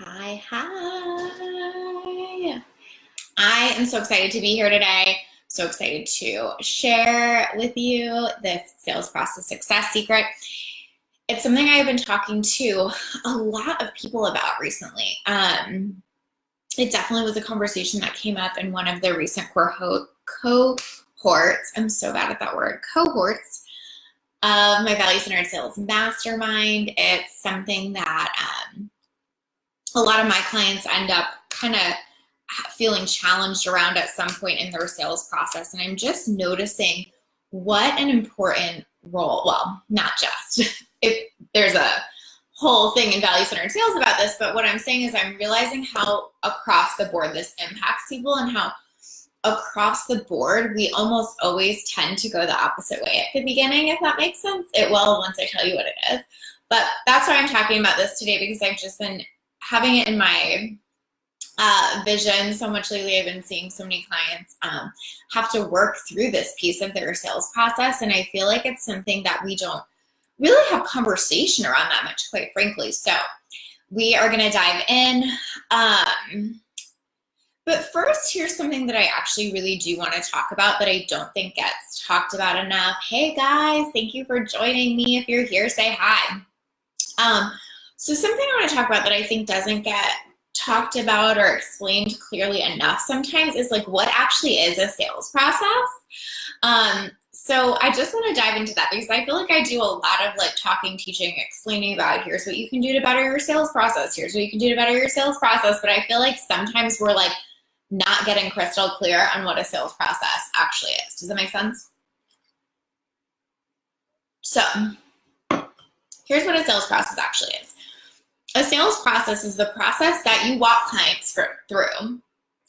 Hi. I am so excited to be here today. So excited to share with you this sales process success secret. It's something I've been talking to a lot of people about recently. It definitely was a conversation that came up in one of the recent cohorts. I'm so bad at that word. Cohorts of my value-centered sales mastermind. It's something that a lot of my clients end up kind of feeling challenged around at some point in their sales process. And I'm just noticing what an important role, well, not just, there's a whole thing in value-centered sales about this, but what I'm saying is I'm realizing how across the board this impacts people and how across the board we almost always tend to go the opposite way at the beginning, if that makes sense. It will once I tell you what it is. But that's why I'm talking about this today, because I've just been having it in my vision so much lately. I've been seeing so many clients have to work through this piece of their sales process, and I feel like it's something that we don't really have conversation around that much, quite frankly. So we are going to dive in. But first, here's something that I actually really do want to talk about that I don't think gets talked about enough. Hey guys, thank you for joining me. If you're here, say hi. So something I want to talk about that I think doesn't get talked about or explained clearly enough sometimes is like what actually is a sales process. So I just want to dive into that because I feel like I do a lot of like talking, teaching, explaining about here's what you can do to better your sales process. Here's what you can do to better your sales process. But I feel like sometimes we're like not getting crystal clear on what a sales process actually is. Does that make sense? So here's what a sales process actually is. A sales process is the process that you walk clients through,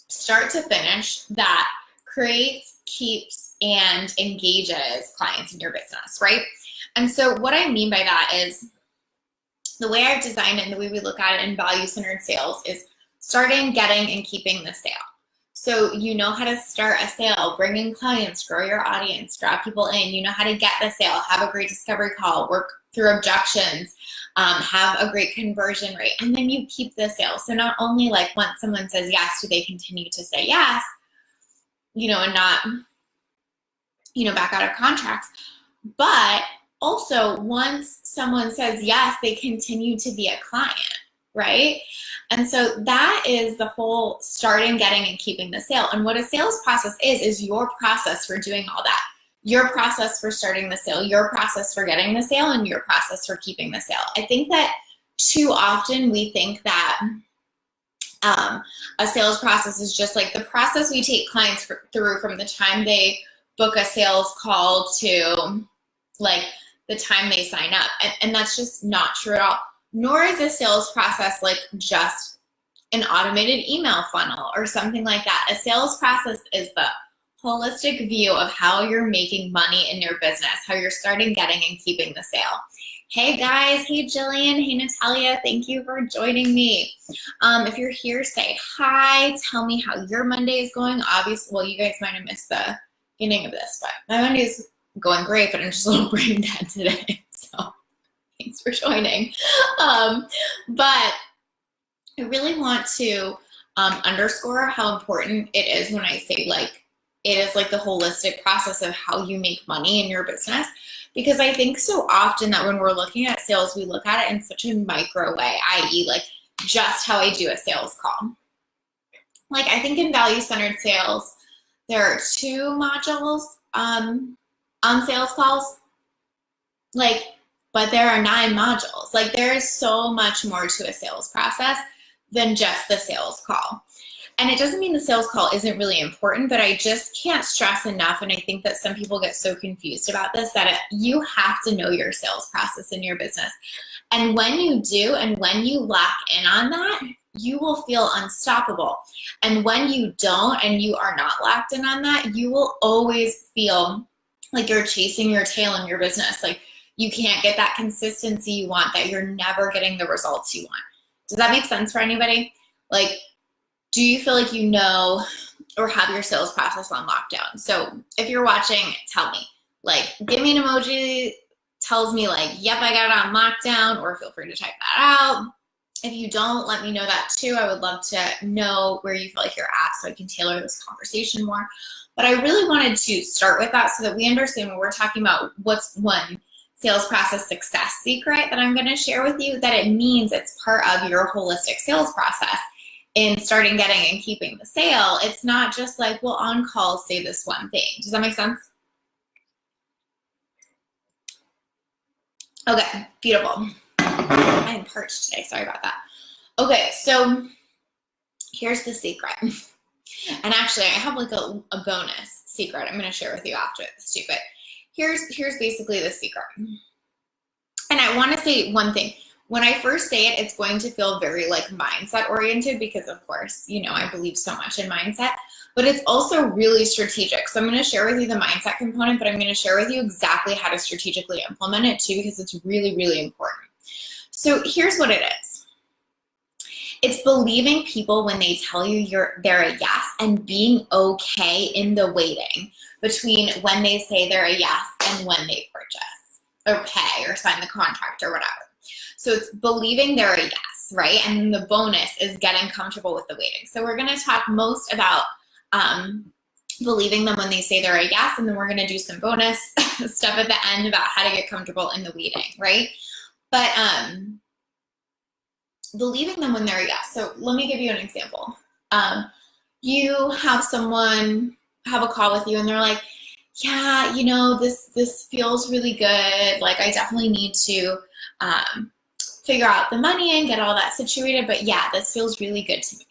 start to finish, that creates, keeps, and engages clients in your business, right? And so what I mean by that is the way I've designed it and the way we look at it in value-centered sales is starting, getting, and keeping the sale. So you know how to start a sale, bring in clients, grow your audience, draw people in. You know how to get the sale, have a great discovery call, work through objections, have a great conversion rate, and then you keep the sale. So not only like once someone says yes, do they continue to say yes, and not, back out of contracts, but also once someone says yes, they continue to be a client, right? And so that is the whole starting, getting, and keeping the sale. And what a sales process is your process for doing all that. Your process for starting the sale, your process for getting the sale, and your process for keeping the sale. I think that too often we think that a sales process is just like the process we take clients through from the time they book a sales call to like the time they sign up. And that's just not true at all. Nor is a sales process like just an automated email funnel or something like that. A sales process is the holistic view of how you're making money in your business, how you're starting, getting, and keeping the sale. Hey guys, hey Jillian, hey Natalia, thank you for joining me. If you're here, say hi, tell me how your Monday is going. Obviously, well, you guys might have missed the beginning of this, but my Monday is going great, but I'm just a little brain dead today, so thanks for joining. But I really want to underscore how important it is when I say like, it is like the holistic process of how you make money in your business. Because I think so often that when we're looking at sales, we look at it in such a micro way, i.e. like just how I do a sales call. Like I think in value-centered sales, there are 2 modules on sales calls, but there are 9 modules. Like there is so much more to a sales process than just the sales call. And it doesn't mean the sales call isn't really important, but I just can't stress enough, and I think that some people get so confused about this, that you have to know your sales process in your business. And when you do, and when you lock in on that, you will feel unstoppable. And when you don't, and you are not locked in on that, you will always feel like you're chasing your tail in your business. Like you can't get that consistency you want, that you're never getting the results you want. Does that make sense for anybody? Like, do you feel like you know or have your sales process on lockdown? So if you're watching, tell me. Like, give me an emoji, tells me like, yep, I got it on lockdown, or feel free to type that out. If you don't, let me know that too. I would love to know where you feel like you're at so I can tailor this conversation more. But I really wanted to start with that so that we understand when we're talking about what's one sales process success secret that I'm going to share with you, that it means it's part of your holistic sales process in starting, getting, and keeping the sale. It's not just like, well, on call, say this one thing. Does that make sense? Okay, beautiful. I am parched today. Sorry about that. Okay, so here's the secret. And actually, I have like a bonus secret I'm going to share with you after this too. But here's basically the secret. And I want to say one thing. When I first say it, it's going to feel very like mindset oriented because, of course, you know, I believe so much in mindset. But it's also really strategic. So I'm going to share with you the mindset component, but I'm going to share with you exactly how to strategically implement it too, because it's really, really important. So here's what it is. It's believing people when they tell you they're a yes, and being okay in the waiting between when they say they're a yes and when they purchase or pay or sign the contract or whatever. So it's believing they're a yes, right? And then the bonus is getting comfortable with the waiting. So we're going to talk most about believing them when they say they're a yes, and then we're going to do some bonus stuff at the end about how to get comfortable in the waiting, right? But believing them when they're a yes. So let me give you an example. You have someone have a call with you and they're like, yeah, you know, this feels really good. Like, I definitely need to figure out the money and get all that situated. But yeah, this feels really good to me,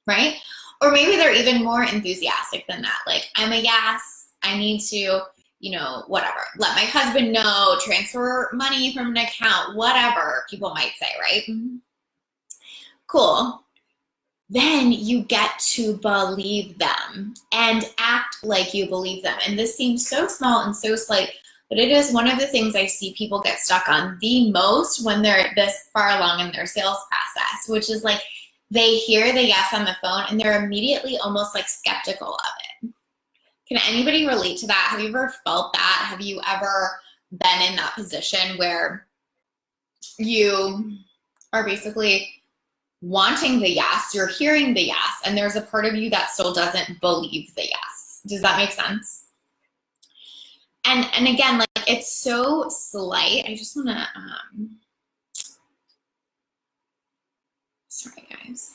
right? Or maybe they're even more enthusiastic than that. Like, I'm a yes, I need to, you know, whatever. Let my husband know, transfer money from an account, whatever people might say, right? Cool. Then you get to believe them and act like you believe them. And this seems so small and so slight, but it is one of the things I see people get stuck on the most when they're this far along in their sales process, which is like they hear the yes on the phone and they're immediately almost like skeptical of it. Can anybody relate to that? Have you ever felt that? Have you ever been in that position where you are basically wanting the yes, you're hearing the yes, and there's a part of you that still doesn't believe the yes? Does that make sense? And again, like, it's so slight. I just want to, sorry guys.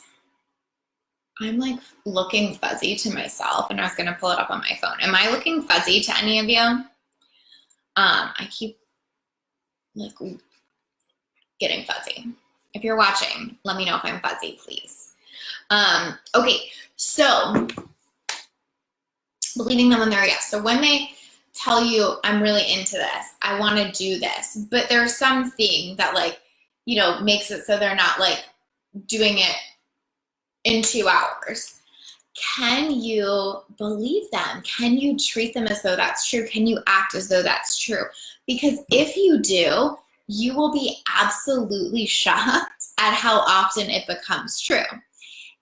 I'm like looking fuzzy to myself, and I was going to pull it up on my phone. Am I looking fuzzy to any of you? I keep like getting fuzzy. If you're watching, let me know if I'm fuzzy, please. Okay, so believing them when they're a yes. So when they tell you, I'm really into this, I want to do this, but there's something that, like, you know, makes it so they're not like doing it in 2 hours. Can you believe them? Can you treat them as though that's true? Can you act as though that's true? Because if you do, you will be absolutely shocked at how often it becomes true.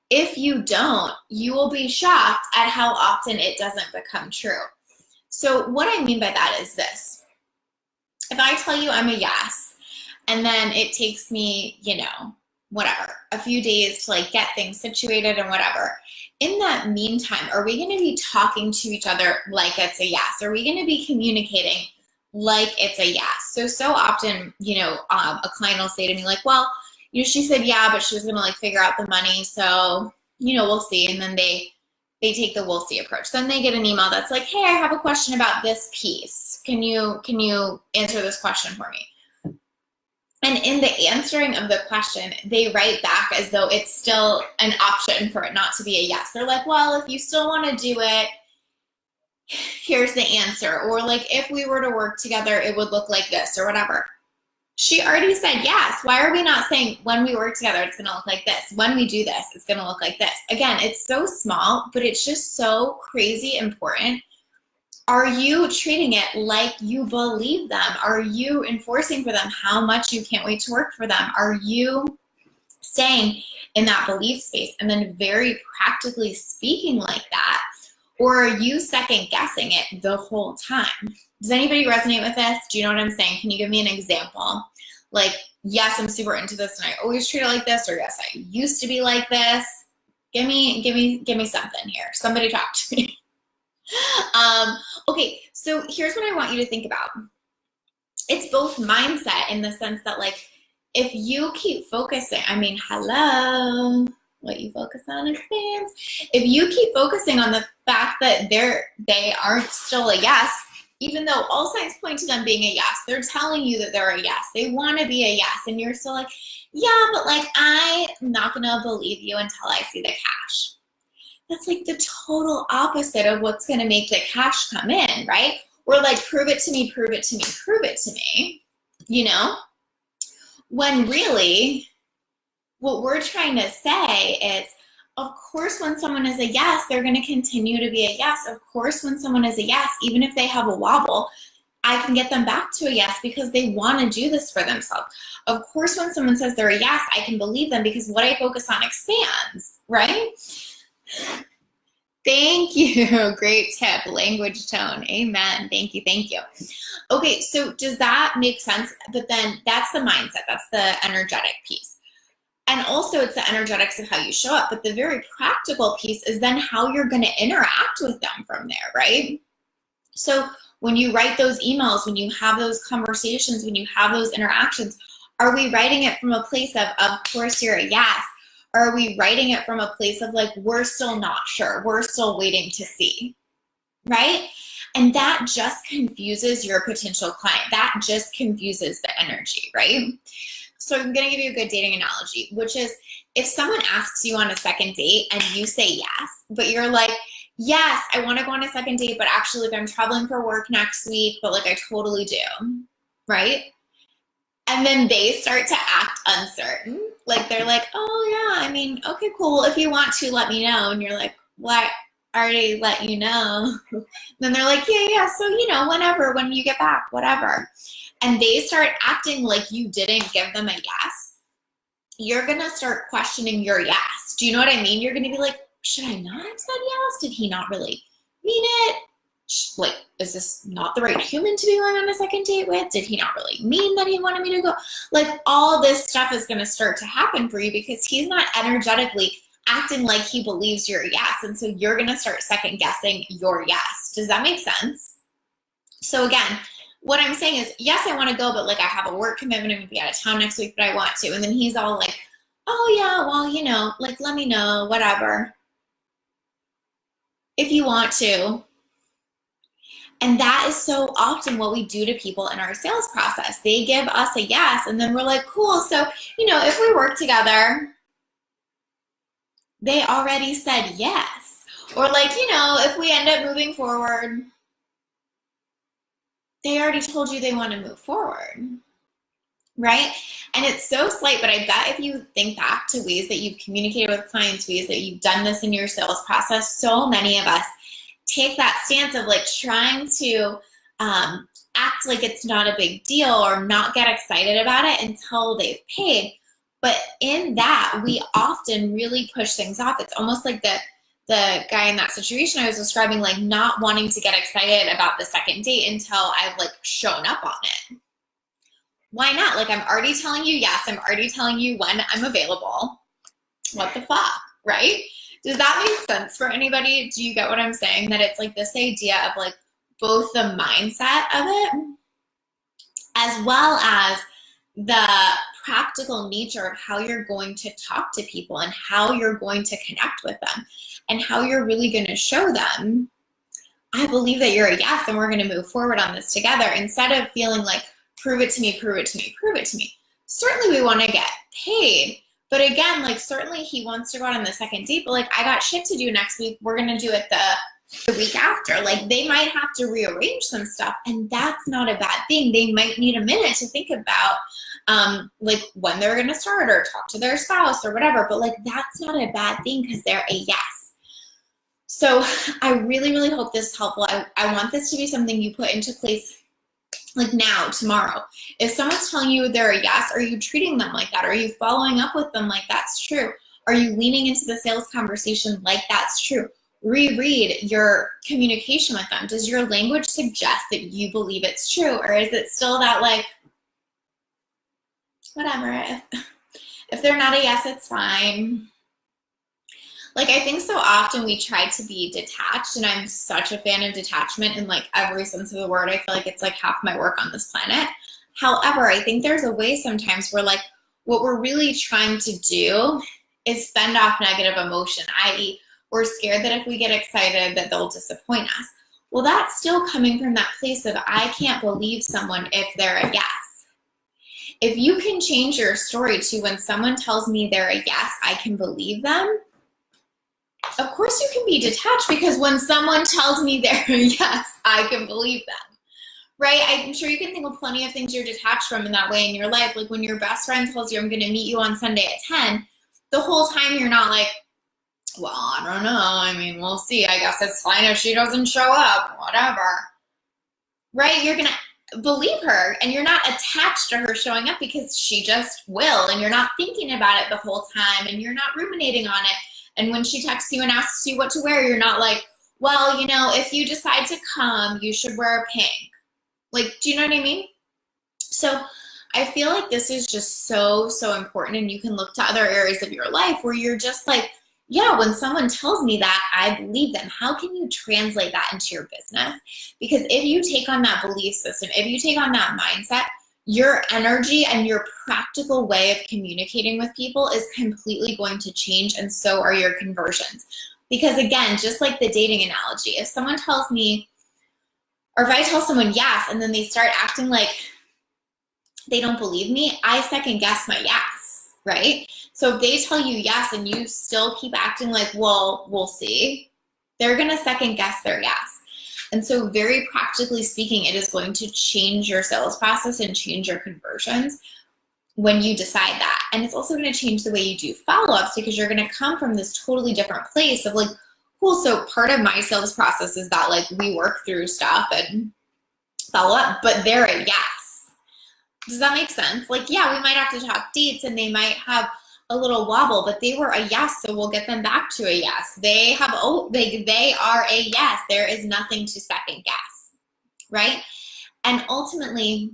If you don't, you will be shocked at how often it doesn't become true. So what I mean by that is this. If I tell you I'm a yes, and then it takes me, you know, whatever, a few days to like get things situated and whatever, in that meantime, are we going to be talking to each other like it's a yes? Are we going to be communicating like it's a yes? So often, you know, a client will say to me like, well, you know, she said yeah, but she was going to like figure out the money, so, you know, we'll see. And then they take the we'll see approach. Then they get an email that's like, hey, I have a question about this piece. Can you answer this question for me? And in the answering of the question, they write back as though it's still an option for it not to be a yes. They're like, well, if you still want to do it, here's the answer. Or like, if we were to work together, it would look like this or whatever. She already said yes. Why are we not saying when we work together, it's going to look like this? When we do this, it's going to look like this. Again, it's so small, but it's just so crazy important. Are you treating it like you believe them? Are you enforcing for them how much you can't wait to work for them? Are you staying in that belief space and then very practically speaking like that? Or are you second guessing it the whole time? Does anybody resonate with this? Do you know what I'm saying? Can you give me an example? Like, yes, I'm super into this and I always treat it like this, or yes, I used to be like this. Give me something here. Somebody talk to me. Okay, so here's what I want you to think about. It's both mindset in the sense that, like, if you keep focusing, I mean, hello, what you focus on expands. If you keep focusing on the fact that they aren't still a yes, even though all signs point to them being a yes, they're telling you that they're a yes. They want to be a yes, and you're still like, yeah, but like, I'm not going to believe you until I see the cash. That's like the total opposite of what's going to make the cash come in, right? We're like, prove it to me, prove it to me, prove it to me, you know? When really, what we're trying to say is, of course, when someone is a yes, they're going to continue to be a yes. Of course, when someone is a yes, even if they have a wobble, I can get them back to a yes because they want to do this for themselves. Of course, when someone says they're a yes, I can believe them because what I focus on expands, right? Thank you. Great tip. Language tone. Amen. Thank you. Thank you. Okay, so does that make sense? But then that's the mindset. That's the energetic piece. And also it's the energetics of how you show up. But the very practical piece is then how you're going to interact with them from there, right? So when you write those emails, when you have those conversations, when you have those interactions, are we writing it from a place of course you're a yes? Or are we writing it from a place of like, we're still not sure, we're still waiting to see, right? And that just confuses your potential client. That just confuses the energy, right? So I'm gonna give you a good dating analogy, which is if someone asks you on a second date and you say yes, but you're like, yes, I wanna go on a second date, but actually like I'm traveling for work next week, but like I totally do, right? And then they start to act uncertain. Like they're like, oh yeah, I mean, okay, cool. If you want to, let me know. And you're like, what? I already let you know. Then they're like, yeah. So, you know, whenever, when you get back, whatever. And they start acting like you didn't give them a yes. You're going to start questioning your yes. Do you know what I mean? You're going to be like, should I not have said yes? Did he not really mean it? Like, is this not the right human to be going on a second date with? Did he not really mean that he wanted me to go? Like, all this stuff is going to start to happen for you because he's not energetically acting like he believes you're a yes. And so you're going to start second guessing your yes. Does that make sense? So again, what I'm saying is, yes, I want to go, but like I have a work commitment. I'm going to be out of town next week, but I want to. And then he's all like, oh yeah, well, you know, like, let me know, whatever. If you want to. And that is so often what we do to people in our sales process. They give us a yes, and then we're like, cool, so, you know, if we work together, they already said yes. Or like, you know, if we end up moving forward, they already told you they want to move forward, right? And it's so slight, but I bet if you think back to ways that you've communicated with clients, ways that you've done this in your sales process, so many of us take that stance of like trying to act like it's not a big deal or not get excited about it until they've paid. But in that, we often really push things off. It's almost like the guy in that situation I was describing, like not wanting to get excited about the second date until I've like shown up on it. Why not? Like, I'm already telling you yes. I'm already telling you when I'm available. What the fuck, right? Does that make sense for anybody? Do you get what I'm saying? That it's like this idea of like both the mindset of it as well as the practical nature of how you're going to talk to people and how you're going to connect with them and how you're really going to show them, I believe that you're a yes and we're going to move forward on this together, instead of feeling like, prove it to me, prove it to me, prove it to me. Certainly we want to get paid. But again, like certainly he wants to go out on the second date, but like I got shit to do next week. We're going to do it the week after. Like they might have to rearrange some stuff, and that's not a bad thing. They might need a minute to think about like when they're going to start or talk to their spouse or whatever. But like that's not a bad thing because they're a yes. So I really, really hope this is helpful. I want this to be something you put into place like now, tomorrow. If someone's telling you they're a yes, are you treating them like that? Are you following up with them like that's true? Are you leaning into the sales conversation like that's true? Reread your communication with them. Does your language suggest that you believe it's true? Or is it still that like, whatever. If they're not a yes, it's fine. Like, I think so often we try to be detached, and I'm such a fan of detachment in like every sense of the word. I feel like it's like half my work on this planet. However, I think there's a way sometimes where like what we're really trying to do is fend off negative emotion, i.e., we're scared that if we get excited that they'll disappoint us. Well, that's still coming from that place of I can't believe someone if they're a yes. If you can change your story to when someone tells me they're a yes, I can believe them. Of course you can be detached, because when someone tells me they're a yes, I can believe them, right? I'm sure you can think of plenty of things you're detached from in that way in your life. Like when your best friend tells you, I'm going to meet you on Sunday at 10, the whole time you're not like, well, I don't know. I mean, we'll see. I guess it's fine if she doesn't show up, whatever, right? You're going to believe her, and you're not attached to her showing up because she just will, and you're not thinking about it the whole time, and you're not ruminating on it. And when she texts you and asks you what to wear, you're not like, well, you know, if you decide to come, you should wear pink. Like, do you know what I mean? So I feel like this is just so, so important. And you can look to other areas of your life where you're just like, yeah, when someone tells me that, I believe them. How can you translate that into your business? Because if you take on that belief system, if you take on that mindset, your energy and your practical way of communicating with people is completely going to change, and so are your conversions. Because again, just like the dating analogy, if someone tells me, or if I tell someone yes, and then they start acting like they don't believe me, I second guess my yes, right? So if they tell you yes and you still keep acting like, well, we'll see, they're gonna second guess their yes. And so very practically speaking, it is going to change your sales process and change your conversions when you decide that. And it's also going to change the way you do follow-ups, because you're going to come from this totally different place of like, cool, so part of my sales process is that like we work through stuff and follow up, but they're a yes. Does that make sense? Like, yeah, we might have to talk dates and they might have a little wobble, but they were a yes, so we'll get them back to a yes. They are a yes. There is nothing to second guess, right? And ultimately,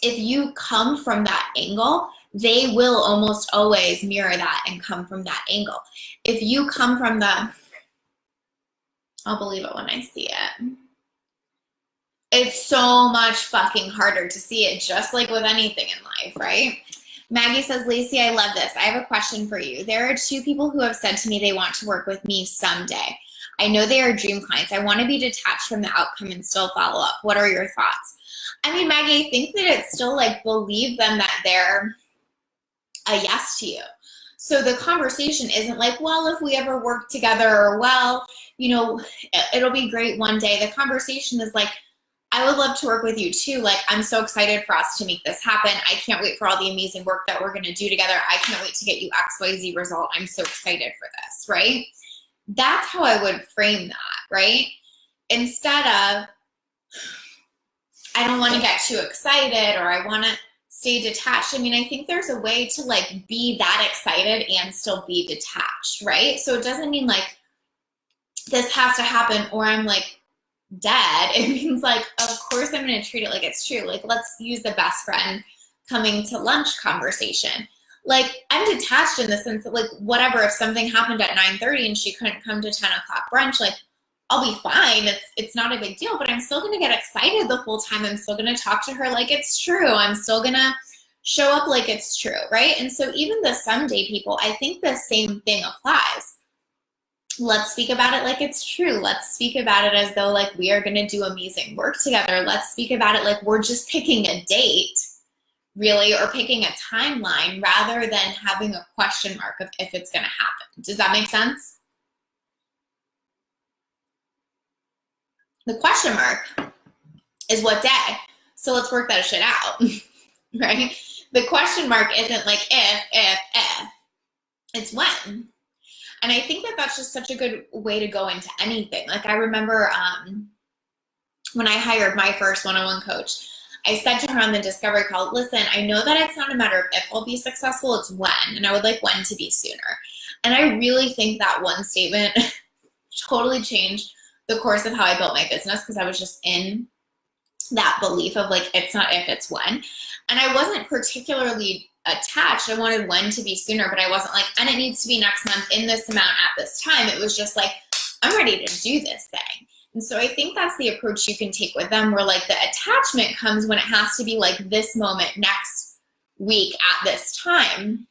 if you come from that angle, they will almost always mirror that and come from that angle. If you come from the, I'll believe it when I see it. It's so much fucking harder to see it, just like with anything in life, right? Maggie says, Lacey, I love this. I have a question for you. There are 2 people who have said to me they want to work with me someday. I know they are dream clients. I want to be detached from the outcome and still follow up. What are your thoughts? I mean, Maggie, I think that it's still like believe them that they're a yes to you. So the conversation isn't like, well, if we ever work together, or well, you know, it'll be great one day. The conversation is like, I would love to work with you too. Like, I'm so excited for us to make this happen. I can't wait for all the amazing work that we're going to do together. I can't wait to get you XYZ result. I'm so excited for this, right? That's how I would frame that, right? Instead of, I don't want to get too excited, or I want to stay detached. I mean, I think there's a way to like be that excited and still be detached, right? So it doesn't mean like this has to happen or I'm like dead. It means like, of course I'm going to treat it like it's true. Like, let's use the best friend coming to lunch conversation. Like, I'm detached in the sense that like, whatever, if something happened at 9:30 and she couldn't come to 10 o'clock brunch, like, I'll be fine. It's not a big deal, but I'm still going to get excited the whole time. I'm still going to talk to her like it's true. I'm still going to show up like it's true, right? And so even the someday people, I think the same thing applies. Let's speak about it like it's true. Let's speak about it as though like we are going to do amazing work together. Let's speak about it like we're just picking a date, really, or picking a timeline rather than having a question mark of if it's going to happen. Does that make sense? The question mark is what day. So let's work that shit out, right? The question mark isn't like if, it's when. And I think that that's just such a good way to go into anything. Like, I remember when I hired my first one-on-one coach, I said to her on the discovery call, listen, I know that it's not a matter of if I'll be successful, it's when. And I would like when to be sooner. And I really think that one statement totally changed the course of how I built my business, because I was just in that belief of like, it's not if, it's when. And I wasn't particularly attached. I wanted when to be sooner, but I wasn't like, and it needs to be next month in this amount at this time. It was just like, I'm ready to do this thing. And so I think that's the approach you can take with them, where like the attachment comes when it has to be like this moment next week at this time.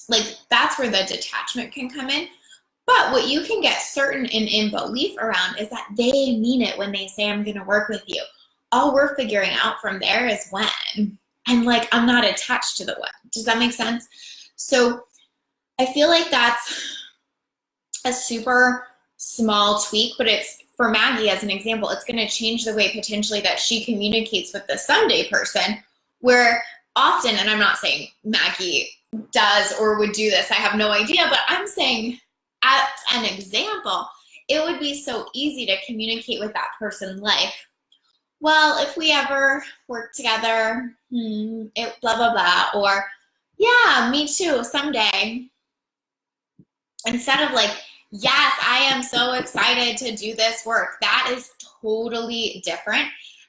Like that's where the detachment can come in. But what you can get certain and in belief around is that they mean it when they say, I'm going to work with you. All we're figuring out from there is when. And like, I'm not attached to the when. Does that make sense? So I feel like that's a super small tweak, but it's for Maggie as an example, it's going to change the way potentially that she communicates with the Sunday person, where often, and I'm not saying Maggie does or would do this, I have no idea, but I'm saying as an example, it would be so easy to communicate with that person like, well, if we ever work together, it blah, blah, blah, or yeah, me too, someday. Instead of like, yes, I am so excited to do this work. That is totally different.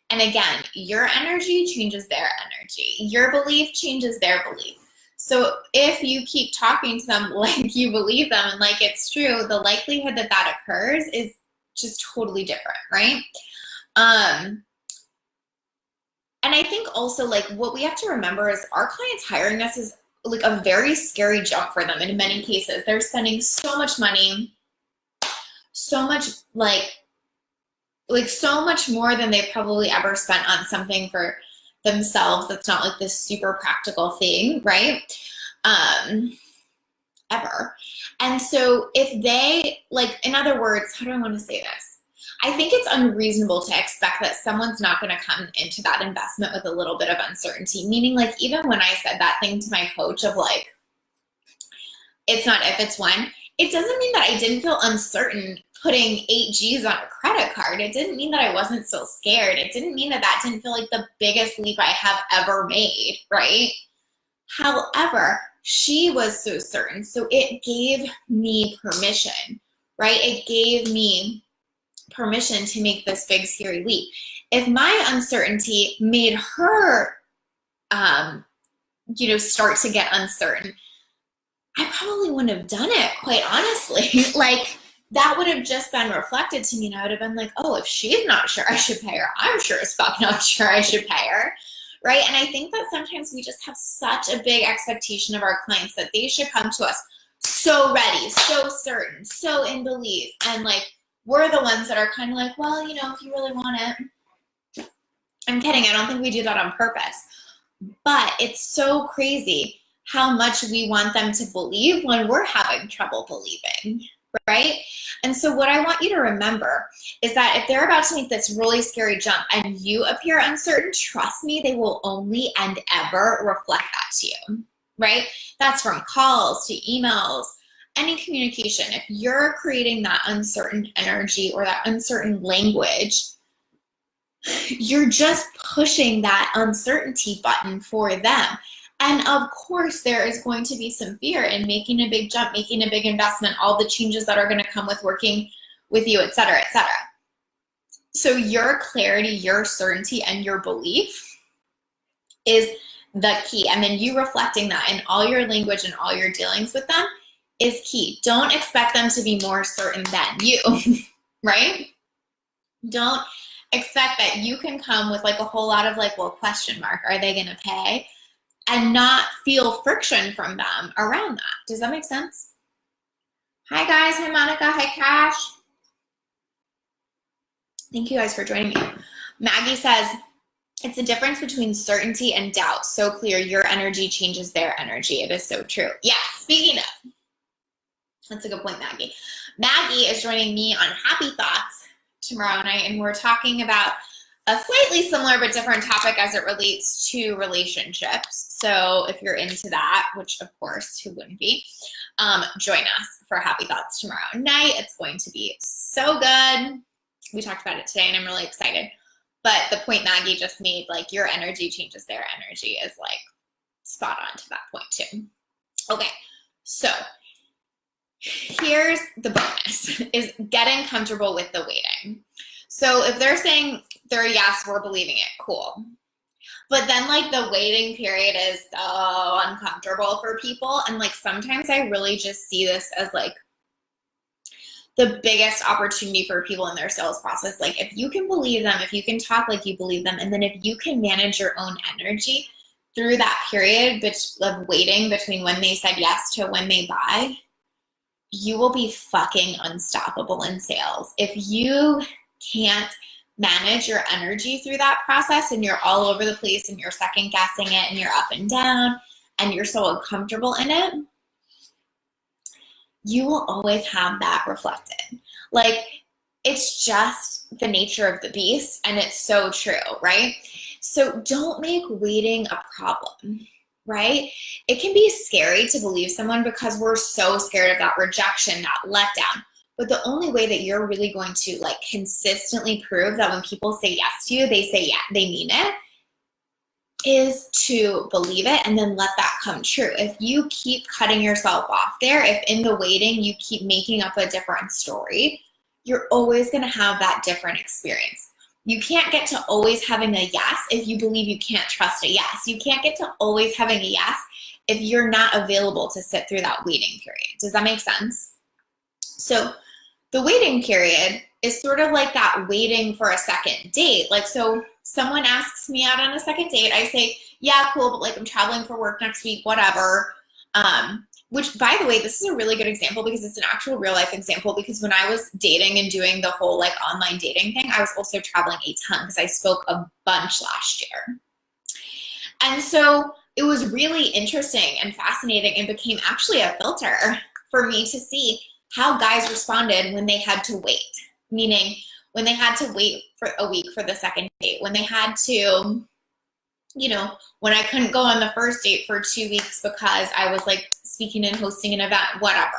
And again, your energy changes their energy. Your belief changes their belief. So if you keep talking to them like you believe them and like it's true, the likelihood that that occurs is just totally different, right? And I think also like what we have to remember is our clients hiring us is like a very scary jump for them in many cases. They're spending so much money, so much like so much more than they probably ever spent on something for themselves. That's not like this super practical thing, right? Ever. And so if they like, in other words, how do I want to say this? I think it's unreasonable to expect that someone's not going to come into that investment with a little bit of uncertainty. Meaning like, even when I said that thing to my coach of like, it's not if, it's when, it doesn't mean that I didn't feel uncertain putting 8 G's on a credit card. It didn't mean that I wasn't still scared. It didn't mean that that didn't feel like the biggest leap I have ever made, right? However, she was so certain. So it gave me permission, right? It gave me permission to make this big, scary leap. If my uncertainty made her, start to get uncertain, I probably wouldn't have done it, quite honestly. Like, that would have just been reflected to me, and I would have been like, oh, if she's not sure I should pay her, I'm sure as fuck not sure I should pay her, right? And I think that sometimes we just have such a big expectation of our clients that they should come to us so ready, so certain, so in belief, and like, we're the ones that are kind of like, well, if you really want it. I'm kidding. I don't think we do that on purpose. But it's so crazy how much we want them to believe when we're having trouble believing, right? And so what I want you to remember is that if they're about to make this really scary jump and you appear uncertain, trust me, they will only and ever reflect that to you, right? That's from calls to emails, any communication. If you're creating that uncertain energy or that uncertain language, you're just pushing that uncertainty button for them. And of course, there is going to be some fear in making a big jump, making a big investment, all the changes that are going to come with working with you, et cetera, et cetera. So your clarity, your certainty, and your belief is the key. And then you reflecting that in all your language and all your dealings with them is key. Don't expect them to be more certain than you, right? Don't expect that you can come with like a whole lot of like, well, question mark, are they going to pay? And not feel friction from them around that. Does that make sense? Hi guys, hi Monica, hi Cash. Thank you guys for joining me. Maggie says, it's the difference between certainty and doubt. So clear, your energy changes their energy. It is so true. Yeah, speaking of, that's a good point, Maggie. Maggie is joining me on Happy Thoughts tomorrow night, and we're talking about a slightly similar but different topic as it relates to relationships. So if you're into that, which of course, who wouldn't be, join us for Happy Thoughts tomorrow night. It's going to be so good. We talked about it today, and I'm really excited. But the point Maggie just made, like your energy changes their energy, is like spot on to that point too. Okay, so here's the bonus, is getting comfortable with the waiting. So if they're saying they're a yes, we're believing it, cool. But then like the waiting period is so uncomfortable for people. And like sometimes I really just see this as like the biggest opportunity for people in their sales process. Like if you can believe them, if you can talk like you believe them, and then if you can manage your own energy through that period of waiting between when they said yes to when they buy, you will be fucking unstoppable in sales. If you can't manage your energy through that process and you're all over the place and you're second guessing it and you're up and down and you're so uncomfortable in it, you will always have that reflected. Like, it's just the nature of the beast, and it's so true, right? So don't make waiting a problem, right? It can be scary to believe someone because we're so scared of that rejection, that letdown. But the only way that you're really going to like consistently prove that when people say yes to you, they say yeah, they mean it, is to believe it and then let that come true. If you keep cutting yourself off there, if in the waiting you keep making up a different story, you're always going to have that different experience. You can't get to always having a yes if you believe you can't trust a yes. You can't get to always having a yes if you're not available to sit through that waiting period. Does that make sense? So the waiting period is sort of like that waiting for a second date. Like, so someone asks me out on a second date, I say, yeah, cool, but like I'm traveling for work next week, whatever. Which, by the way, this is a really good example because it's an actual real life example, because when I was dating and doing the whole like online dating thing, I was also traveling a ton because I spoke a bunch last year. And so it was really interesting and fascinating and became actually a filter for me to see how guys responded when they had to wait. Meaning when they had to wait for a week for the second date, when they had to, you know, when I couldn't go on the first date for 2 weeks because I was like speaking and hosting an event, whatever.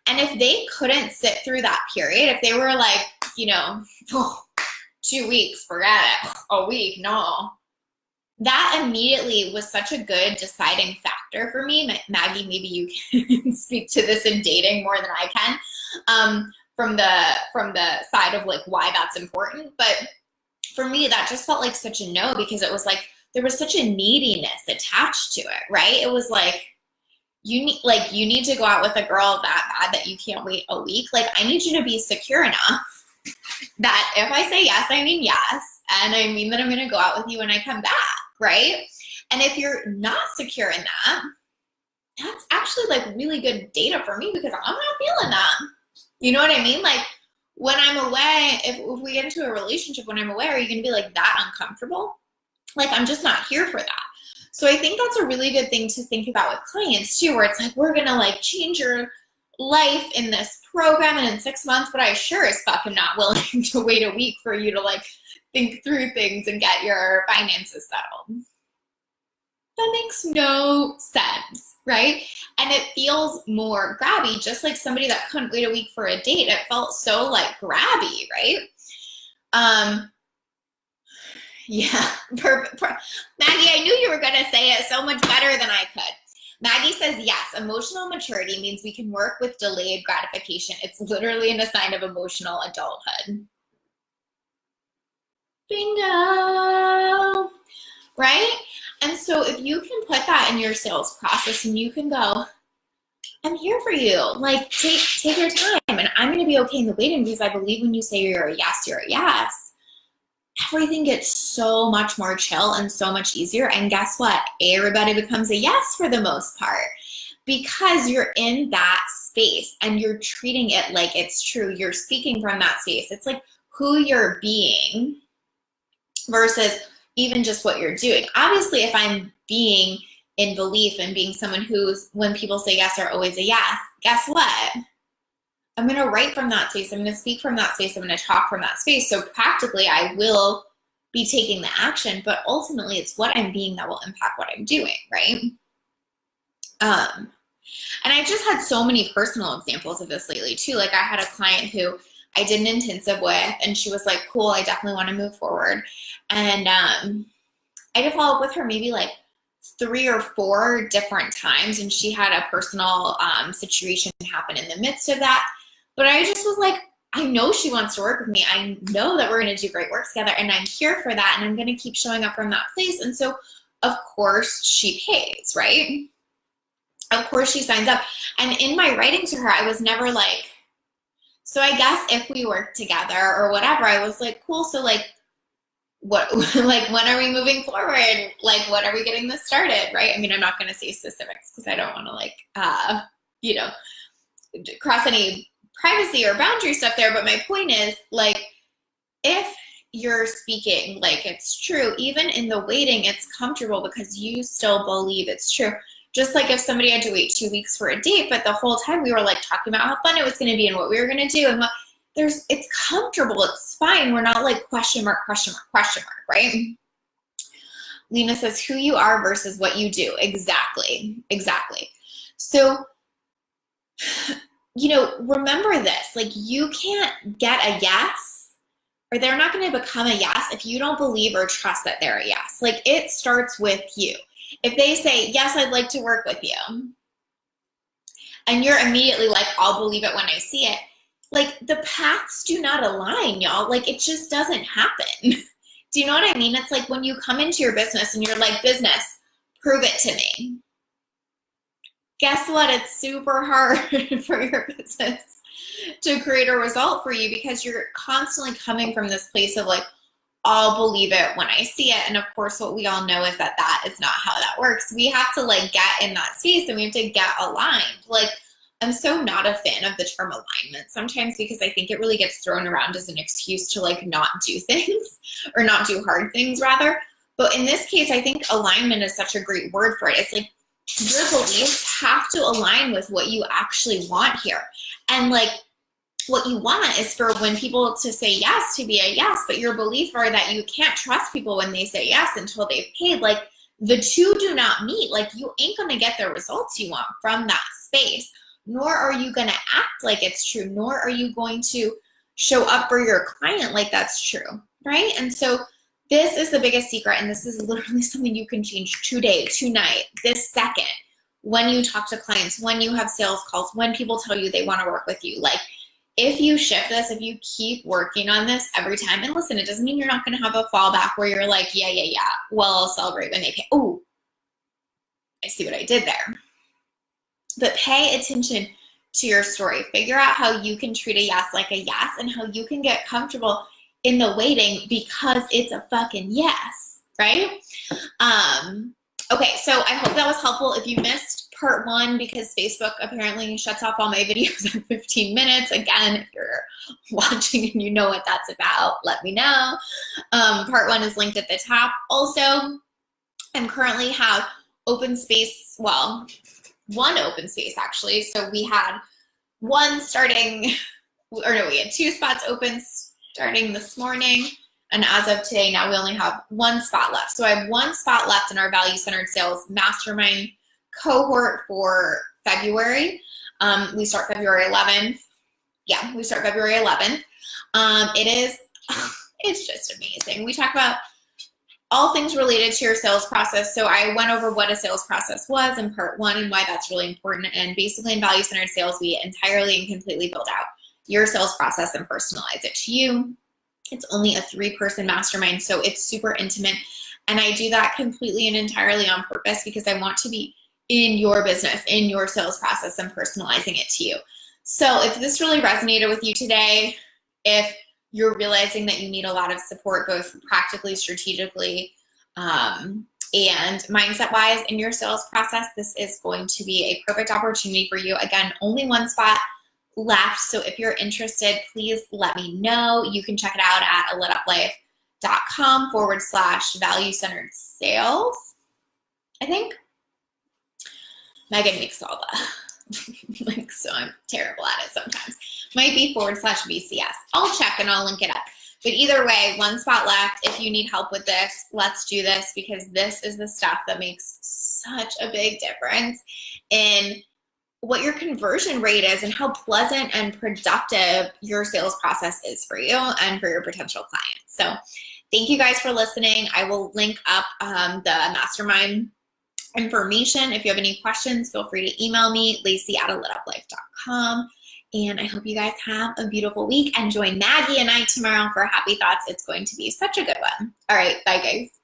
And if they couldn't sit through that period, if they were like, you know, oh, 2 weeks, forget it, a week, no. That immediately was such a good deciding factor for me. Maggie, maybe you can speak to this in dating more than I can. From the side of like why that's important. But for me, that just felt like such a no, because it was like there was such a neediness attached to it, right? It was like you need to go out with a girl that bad that you can't wait a week. Like, I need you to be secure enough that if I say yes, I mean yes, and I mean that I'm going to go out with you when I come back, right? And if you're not secure in that, that's actually like really good data for me, because I'm not feeling that. You know what I mean? Like, when I'm away, if we get into a relationship when I'm away, are you going to be like that uncomfortable? Like, I'm just not here for that. So I think that's a really good thing to think about with clients too, where it's like, we're going to like change your life in this program and in 6 months, but I sure as fuck am not willing to wait a week for you to like think through things and get your finances settled. That makes no sense, right? And it feels more grabby, just like somebody that couldn't wait a week for a date. It felt so like grabby, right? Yeah, perfect. Maggie, I knew you were gonna say it so much better than I could. Maggie says, yes, emotional maturity means we can work with delayed gratification. It's literally a sign of emotional adulthood. Bingo, right? And so if you can put that in your sales process and you can go, I'm here for you. Like, take your time, and I'm going to be okay in the waiting, because I believe when you say you're a yes, you're a yes. Everything gets so much more chill and so much easier. And guess what? Everybody becomes a yes for the most part, because you're in that space and you're treating it like it's true. You're speaking from that space. It's like who you're being versus even just what you're doing. Obviously, if I'm being in belief and being someone who's, when people say yes, are always a yes, guess what? I'm going to write from that space. I'm going to speak from that space. I'm going to talk from that space. So practically, I will be taking the action, but ultimately, it's what I'm being that will impact what I'm doing, right? And I've just had so many personal examples of this lately too. Like, I had a client who I did an intensive with, and she was like, cool, I definitely want to move forward. And I did follow up with her maybe like 3 or 4 different times, and she had a personal situation happen in the midst of that. But I just was like, I know she wants to work with me. I know that we're going to do great work together, and I'm here for that, and I'm going to keep showing up from that place. And so, of course, she pays, right? Of course, she signs up. And in my writing to her, I was never like, so I guess if we work together or whatever, I was like, cool. So like, what, like, when are we moving forward? Like, when are we getting this started? Right? I mean, I'm not going to say specifics because I don't want to like, you know, cross any privacy or boundary stuff there. But my point is, like, if you're speaking like it's true, even in the waiting, it's comfortable because you still believe it's true. Just like if somebody had to wait 2 weeks for a date, but the whole time we were like talking about how fun it was going to be and what we were going to do, and what, it's comfortable, it's fine. We're not like question mark, right? Lena says, who you are versus what you do. Exactly. So, you know, remember this, like, you can't get a yes, or they're not going to become a yes if you don't believe or trust that they're a yes. Like, it starts with you. If they say, yes, I'd like to work with you, and you're immediately like, I'll believe it when I see it, like, the paths do not align, y'all. Like, it just doesn't happen. Do you know what I mean? It's like when you come into your business and you're like, business, prove it to me. Guess what? It's super hard for your business to create a result for you because you're constantly coming from this place of like, I'll believe it when I see it. And of course, what we all know is that that is not how that works. We have to like get in that space and we have to get aligned. Like, I'm so not a fan of the term alignment sometimes because I think it really gets thrown around as an excuse to like not do things or not do hard things rather. But in this case, I think alignment is such a great word for it. It's like your beliefs have to align with what you actually want here. And like, what you want is for when people to say yes to be a yes, but your belief are that you can't trust people when they say yes until they've paid. Like, the two do not meet. Like, you ain't gonna get the results you want from that space, nor are you gonna act like it's true, nor are you going to show up for your client like that's true, right? And so this is the biggest secret, and this is literally something you can change today, tonight, this second, when you talk to clients, when you have sales calls, when people tell you they wanna work with you. Like, if you shift this, if you keep working on this every time, and listen, it doesn't mean you're not going to have a fallback where you're like, yeah, well, I'll celebrate when they pay. Oh, I see what I did there. But pay attention to your story. Figure out how you can treat a yes like a yes and how you can get comfortable in the waiting because it's a fucking yes, right? Okay, so I hope that was helpful. If you missed part 1, because Facebook apparently shuts off all my videos at 15 minutes. Again, if you're watching and you know what that's about, let me know. Part 1 is linked at the top. Also, I'm currently have open space, well, 1 open space actually. So we had 1 starting, or no, we had 2 spots open starting this morning. And as of today, now we only have 1 spot left. So I have 1 spot left in our value-centered sales mastermind cohort for February. We start February 11th. Yeah, we start February 11th. It's just amazing. We talk about all things related to your sales process. So I went over what a sales process was in part 1 and why that's really important. And basically in value-centered sales, we entirely and completely build out your sales process and personalize it to you. It's only a 3-person mastermind, so it's super intimate. And I do that completely and entirely on purpose because I want to be in your business, in your sales process, and personalizing it to you. So if this really resonated with you today, if you're realizing that you need a lot of support, both practically, strategically, and mindset-wise in your sales process, this is going to be a perfect opportunity for you. Again, only 1 spot left. So if you're interested, please let me know. You can check it out at alituplife.com/value-centered sales. I think Megan makes all the like, so I'm terrible at it sometimes. Might be /VCS. I'll check and I'll link it up. But either way, 1 spot left. If you need help with this, let's do this because this is the stuff that makes such a big difference in what your conversion rate is and how pleasant and productive your sales process is for you and for your potential clients. So thank you guys for listening. I will link up the mastermind information. If you have any questions, feel free to email me, Lacey@alituplife.com. And I hope you guys have a beautiful week, and join Maggie and I tomorrow for Happy Thoughts. It's going to be such a good one. All right, bye guys.